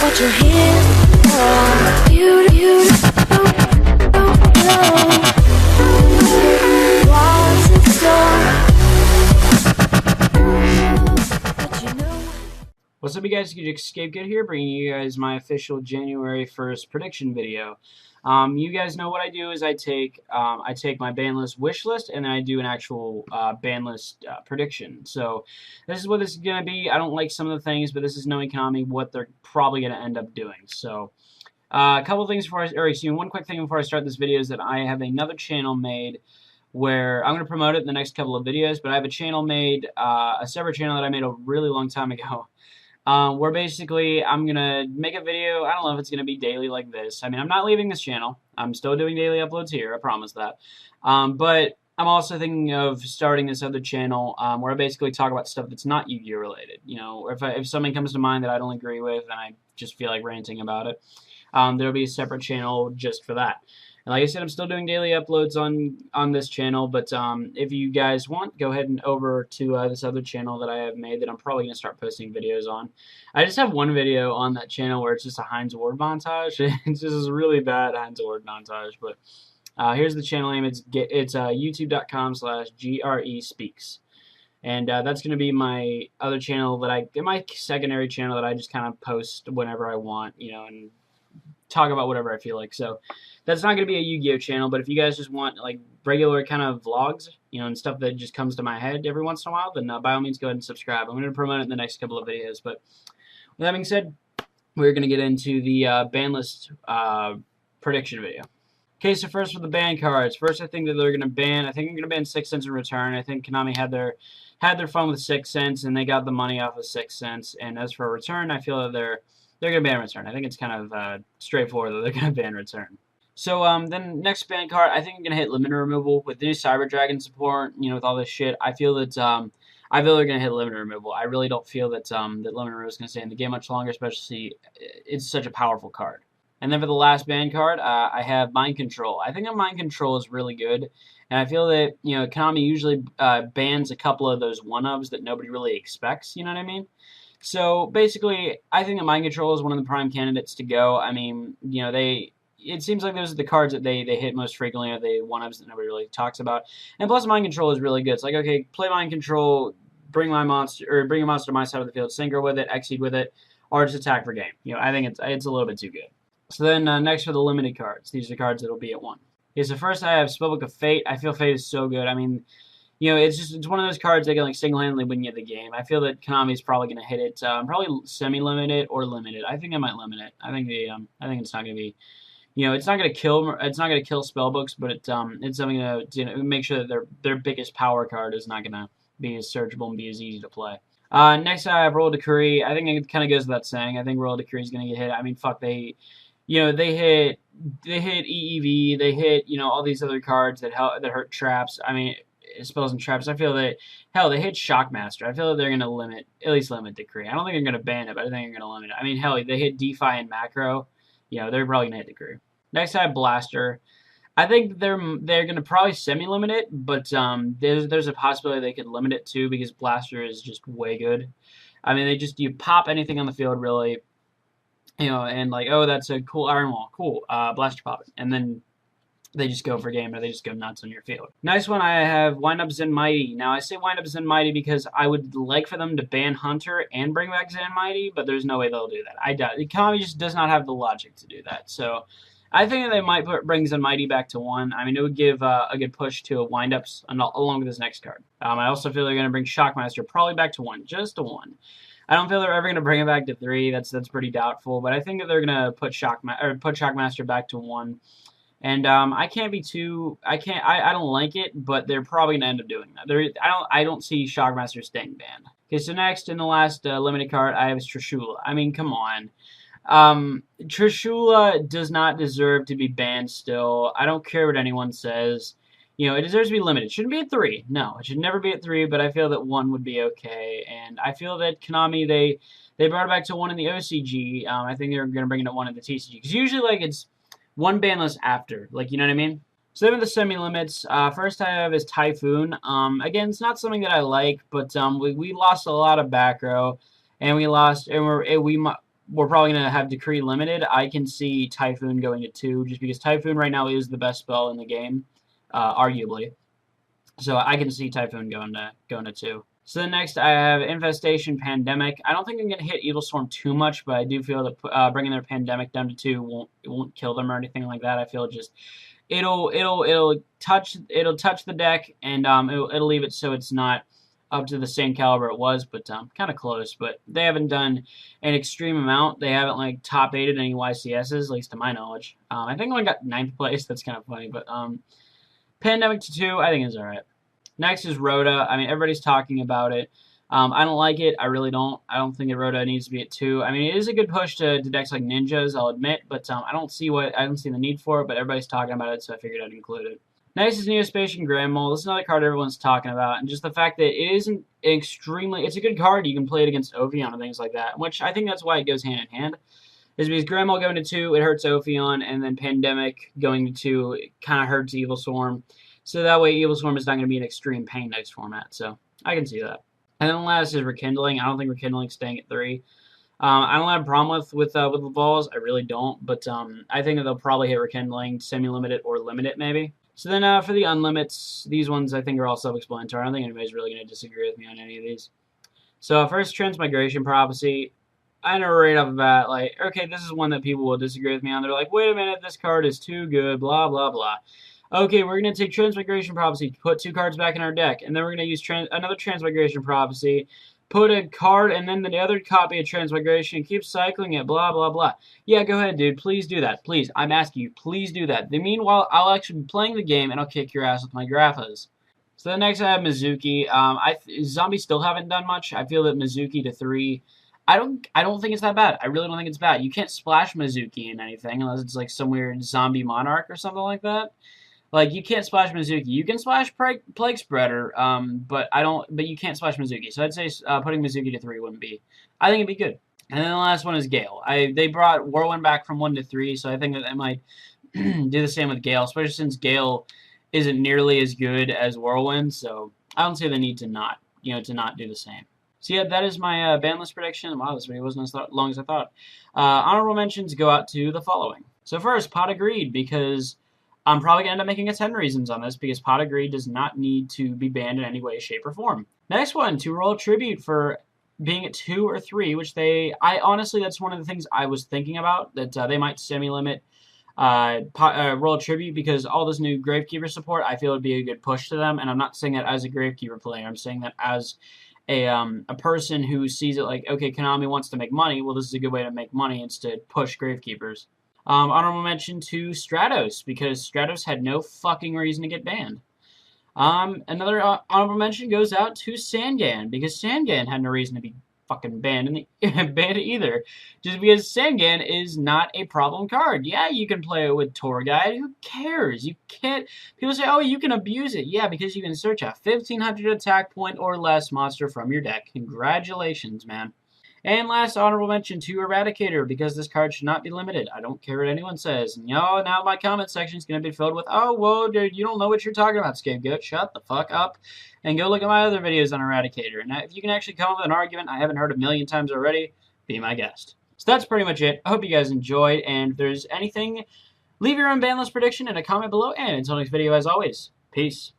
what you're here for. You don't know what's in store, but you know. What's up, you guys? Escape Good here, bringing you guys my official January 1st prediction video. You guys know what I do is I take my Banlist wish list and then I do an actual Banlist prediction. So this is what this is gonna be. I don't like some of the things, but this is knowing Konami what they're probably gonna end up doing. So a couple things before one quick thing before I start this video is that I have another channel made where I'm going to promote it in the next couple of videos, but I have a channel made, a separate channel that I made a really long time ago. Where basically I'm going to make a video. I don't know if it's going to be daily like this. I mean, I'm not leaving this channel. I'm still doing daily uploads here. I promise that. But I'm also thinking of starting this other channel where I basically talk about stuff that's not Yu-Gi-Oh related. You know, if something comes to mind that I don't agree with and I just feel like ranting about it, there'll be a separate channel just for that. And like I said, I'm still doing daily uploads on this channel, but if you guys want, go ahead and over to this other channel that I have made that I'm probably going to start posting videos on. I just have one video on that channel where it's just a Heinz Ward montage. It's just a really bad Heinz Ward montage, but here's the channel name. It's youtube.com/GREspeaks. And that's going to be my other channel my secondary channel that I just kind of post whenever I want, you know, and talk about whatever I feel like. So that's not going to be a Yu-Gi-Oh channel, but if you guys just want like regular kind of vlogs, you know, and stuff that just comes to my head every once in a while, then by all means go ahead and subscribe. I'm going to promote it in the next couple of videos. But with that being said, we're going to get into the Banlist prediction video. Okay, so first for the ban cards. First, I think that they're going to ban. I think they're going to ban 6 cents in return. I think Konami had their fun with 6 cents, and they got the money off of 6 cents. And as for return, I feel that they're going to ban return. I think it's kind of straightforward that they're going to ban return. So then next ban card, I think I'm going to hit limiter removal with the new Cyber Dragon support. You know, with all this shit, I feel that they're going to hit limiter removal. I really don't feel that that limiter removal is going to stay in the game much longer, especially it's such a powerful card. And then for the last ban card, I have Mind Control. I think that Mind Control is really good, and I feel that, you know, Konami usually bans a couple of those one-ofs that nobody really expects. You know what I mean? So basically, I think that Mind Control is one of the prime candidates to go. I mean, you know, it seems like those are the cards that they hit most frequently, are the one-ups that nobody really talks about. And plus, Mind Control is really good. It's like, okay, play Mind Control, bring a monster to my side of the field, synchro with it, exceed with it, or just attack for game. You know, I think it's a little bit too good. So then next for the limited cards. These are cards that will be at 1. Okay, so first I have Spellbook of Fate. I feel Fate is so good. I mean, you know, it's one of those cards that can like single-handedly win you the game. I feel that Konami's probably going to hit it, probably semi-limited or limited. I think I might limit it. I think it's not going to be, you know, it's not going to kill spellbooks, but it's something to, you know, make sure that their biggest power card is not going to be as searchable and be as easy to play. Next I have Royal Decree. I think it kind of goes without saying. I think Royal Decree is going to get hit. I mean, fuck, they hit EEV, they hit, you know, all these other cards that hurt traps. I mean, spells and traps. I feel that, hell, they hit Shockmaster. I feel that they're going to at least limit Decree. I don't think they're going to ban it, but I think they're going to limit it. I mean, hell, they hit DeFi and Macro. You know, they're probably going to hit Decree. Next, I have Blaster. I think they're going to probably semi-limit it, but there's a possibility they could limit it too, because Blaster is just way good. I mean, you pop anything on the field, really, you know, and like, oh, that's a cool Iron Wall, cool, Blaster pop it, and then they just go for game, or they just go nuts on your field. Next one, I have Wind Up Zen Mighty. Now, I say Wind Up Zen Mighty because I would like for them to ban Hunter and bring back Zen Mighty, but there's no way they'll do that. I doubt it. Konami just does not have the logic to do that. So I think that they might bring Zen Mighty back to 1. I mean, it would give a good push to Wind Ups along with this next card. I also feel they're going to bring Shockmaster probably back to 1, just to 1. I don't feel they're ever going to bring it back to 3. That's pretty doubtful, but I think that they're going to put Shockmaster back to 1. And I don't like it, but they're probably gonna end up doing that. I don't see Shockmaster staying banned. Okay, so next in the last limited card, I have Trishula. I mean, come on, Trishula does not deserve to be banned. Still, I don't care what anyone says. You know, it deserves to be limited. It shouldn't be at 3. No, it should never be at 3. But I feel that 1 would be okay, and I feel that Konami they brought it back to 1 in the OCG. I think they're gonna bring it to 1 in the TCG, because usually like it's 1 ban list after, like, you know what I mean? So then with the semi-limits, first I have is Typhoon. Again, it's not something that I like, but we lost a lot of back row, and we lost, and we're probably going to have Decree limited. I can see Typhoon going to 2, just because Typhoon right now is the best spell in the game, arguably. So I can see Typhoon going to 2. So then next I have Infestation, Pandemic. I don't think I'm going to hit Evil Storm too much, but I do feel that bringing their Pandemic down to 2 won't kill them or anything like that. I feel just it'll touch the deck, and it'll leave it so it's not up to the same caliber it was, but kind of close. But they haven't done an extreme amount. They haven't like top 8'd any YCSs, at least to my knowledge. I think I only got 9th place. That's kind of funny, but Pandemic to 2, I think is alright. Next is Rhoda. I mean, everybody's talking about it. I don't like it. I really don't. I don't think that Rhoda needs to be at 2. I mean, it is a good push to decks like Ninjas, I'll admit, but I don't see the need for it, but everybody's talking about it, so I figured I'd include it. Next is Neospatian Grand Mole. This is another card everyone's talking about, and just the fact that it isn't it's a good card. You can play it against Ophion and things like that, which I think that's why it goes hand in hand. Is because Grand Mole going to 2, it hurts Ophion, and then Pandemic going to 2, it kind of hurts Evil Storm. So that way Evil Storm is not going to be an extreme pain next format, so I can see that. And then last is Rekindling. I don't think Rekindling's staying at 3. I don't have a problem with the Vols. I really don't, but I think that they'll probably hit Rekindling, semi-limit it, or limit it maybe. So then for the unlimits, these ones I think are all self-explanatory. I don't think anybody's really going to disagree with me on any of these. So first, Transmigration Prophecy. I know right off the bat, like, okay, this is one that people will disagree with me on. They're like, wait a minute, this card is too good, blah, blah, blah. Okay, we're going to take Transmigration Prophecy, put 2 cards back in our deck, and then we're going to use another Transmigration Prophecy, put a card, and then the other copy of Transmigration, keep cycling it, blah, blah, blah. Yeah, go ahead, dude. Please do that. Please. I'm asking you. Please do that. Meanwhile, I'll actually be playing the game, and I'll kick your ass with my Graphas. So then next I have Mizuki. Zombies still haven't done much. I feel that Mizuki to 3... I don't think it's that bad. I really don't think it's bad. You can't splash Mizuki in anything unless it's like some weird zombie monarch or something like that. Like, you can't splash Mizuki. You can splash Plague Spreader, but you can't splash Mizuki. So I'd say putting Mizuki to 3 wouldn't be. I think it'd be good. And then the last one is Gale. They brought Whirlwind back from 1 to 3, so I think that they might do the same with Gale, especially since Gale isn't nearly as good as Whirlwind. So I don't see the need to not do the same. So yeah, that is my ban list prediction. Wow, this video wasn't as long as I thought. Honorable mentions go out to the following. So first, Pot of Greed, because I'm probably going to end up making a 10 reasons on this, because Pot of Greed does not need to be banned in any way, shape, or form. Next one, to Royal Tribute for being at 2 or 3, which honestly, that's one of the things I was thinking about, that they might semi-limit Royal Tribute, because all this new Gravekeeper support, I feel would be a good push to them, and I'm not saying that as a Gravekeeper player, I'm saying that as a person who sees it like, okay, Konami wants to make money, well, this is a good way to make money and to push Gravekeepers. Honorable mention to Stratos, because Stratos had no fucking reason to get banned. Another honorable mention goes out to Sangan, because Sangan had no reason to be fucking banned either. Just because Sangan is not a problem card. Yeah, you can play it with Tour Guide. Who cares? You can't. People say, oh, you can abuse it. Yeah, because you can search a 1500 attack point or less monster from your deck. Congratulations, man. And last honorable mention to Eradicator, because this card should not be limited. I don't care what anyone says. And now my comment section is going to be filled with, oh, whoa, dude, you don't know what you're talking about, Scapegoat. Shut the fuck up. And go look at my other videos on Eradicator. And if you can actually come up with an argument I haven't heard a million times already, be my guest. So that's pretty much it. I hope you guys enjoyed. And if there's anything, leave your own ban list prediction in a comment below. And until next video, as always, peace.